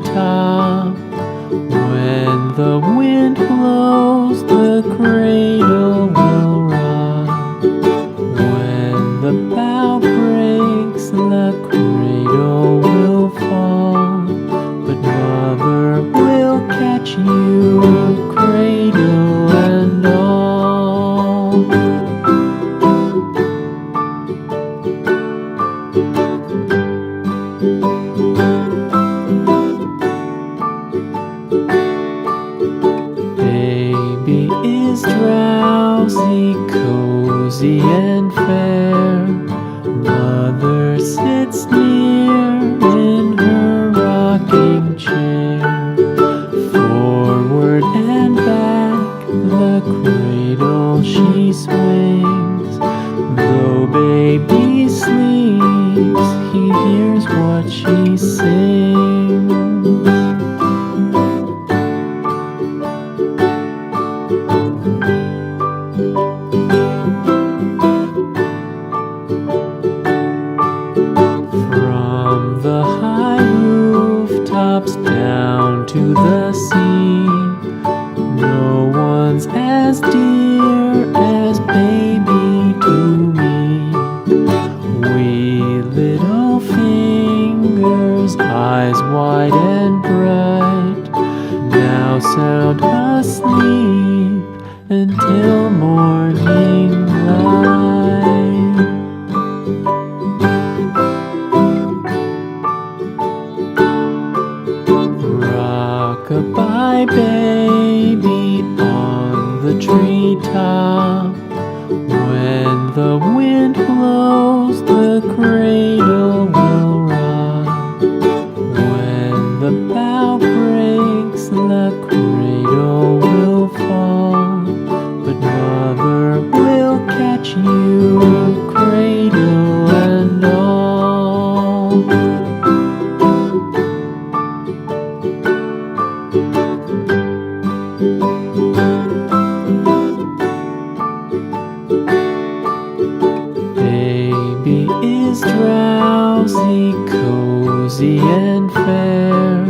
treetop. When the wind blows, the cradle will rock. When the bough breaks, the cradle will fall. But Mother will catch you, cradle and all. Baby is drowsy, cozy and fair. Mother sits near in her rocking chair. Forward and back, the cradle she swings. Though baby sleeps, he hears what she sings. From the high rooftops down to the sea, no one's as dear as baby to me. Wee little fingers, eyes wide and bright, now sound asleep until morning light. Rock-a-bye baby on the treetop. When the wind blows, the cradle will rock. When the bough breaks, the cradle will fall. But Mother will catch you, cradle and all. Baby is drowsy, cozy and fair.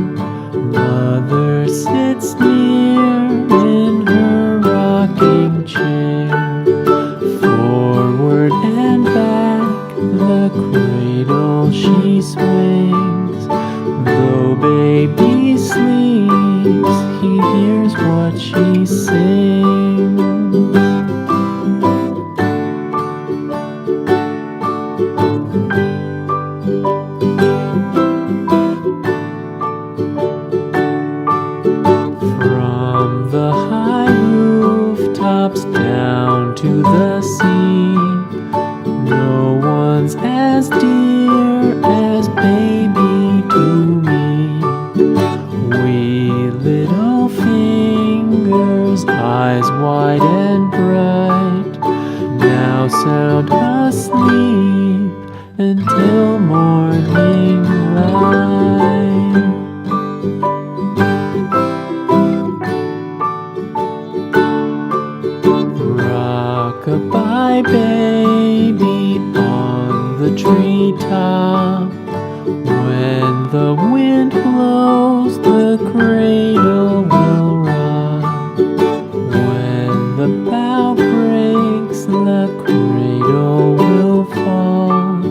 Mother sits near in her rocking chair. Forward and back, the cradle she swings. Though baby sleeps, he hears what she sings. From the high rooftops down to the sea, no one's as dear as baby to me. Wee little fingers, eyes wide and bright, now sound asleep until morning light. Rock-a-bye baby on the treetop. When the wind blows, the cradle will rock. When the bough breaks, the cradle will fall.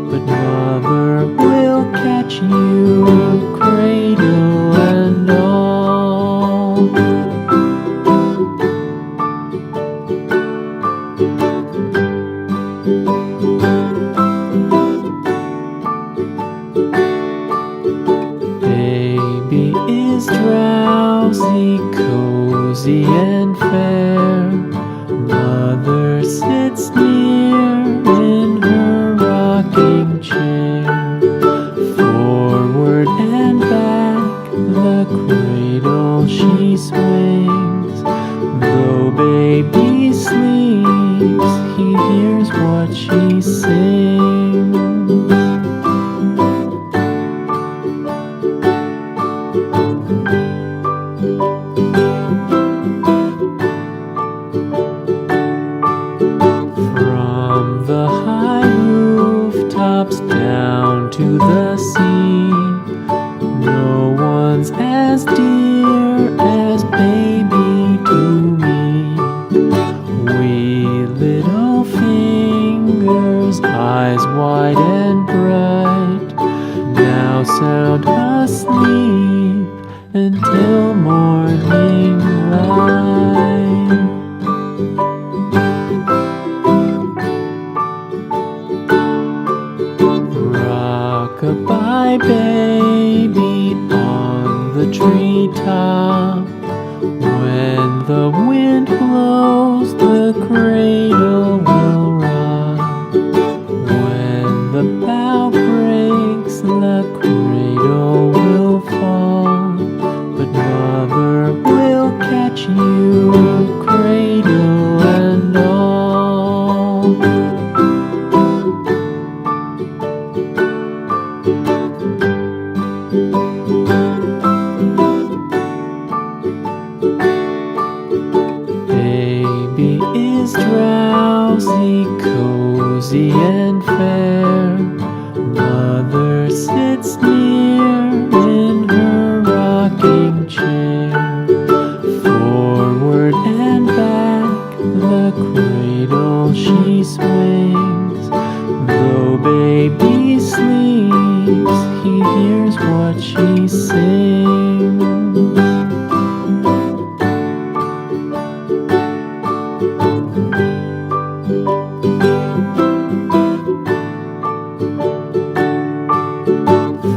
But Mother will catch you, cradle and all. Baby is drowsy, cozy and fair. Mother sits near in her rocking chair. Forward and back, the cradle she swings. Though baby sleeps, he hears what she sings. to the sea. No one wide and bright, now sound asleep until morning light. Rock-a-bye baby on the treetop, when the wind blows the cradle will rock, when the bough breaks the cradle will fall, but mother will catch you, cradle and all. Baby is drowsy, cozy and fair, mother sits near in her rocking chair. Forward and back the cradle she swings, though baby sleeps, he hears what she sings.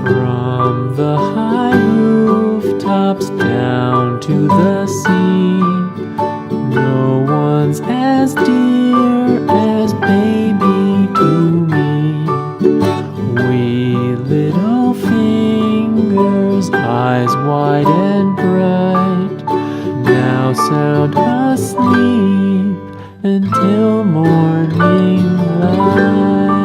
From the high rooftops down to the sea, no one's as dear as baby to me. Wee little fingers, eyes wide and bright, now sound asleep until morning light.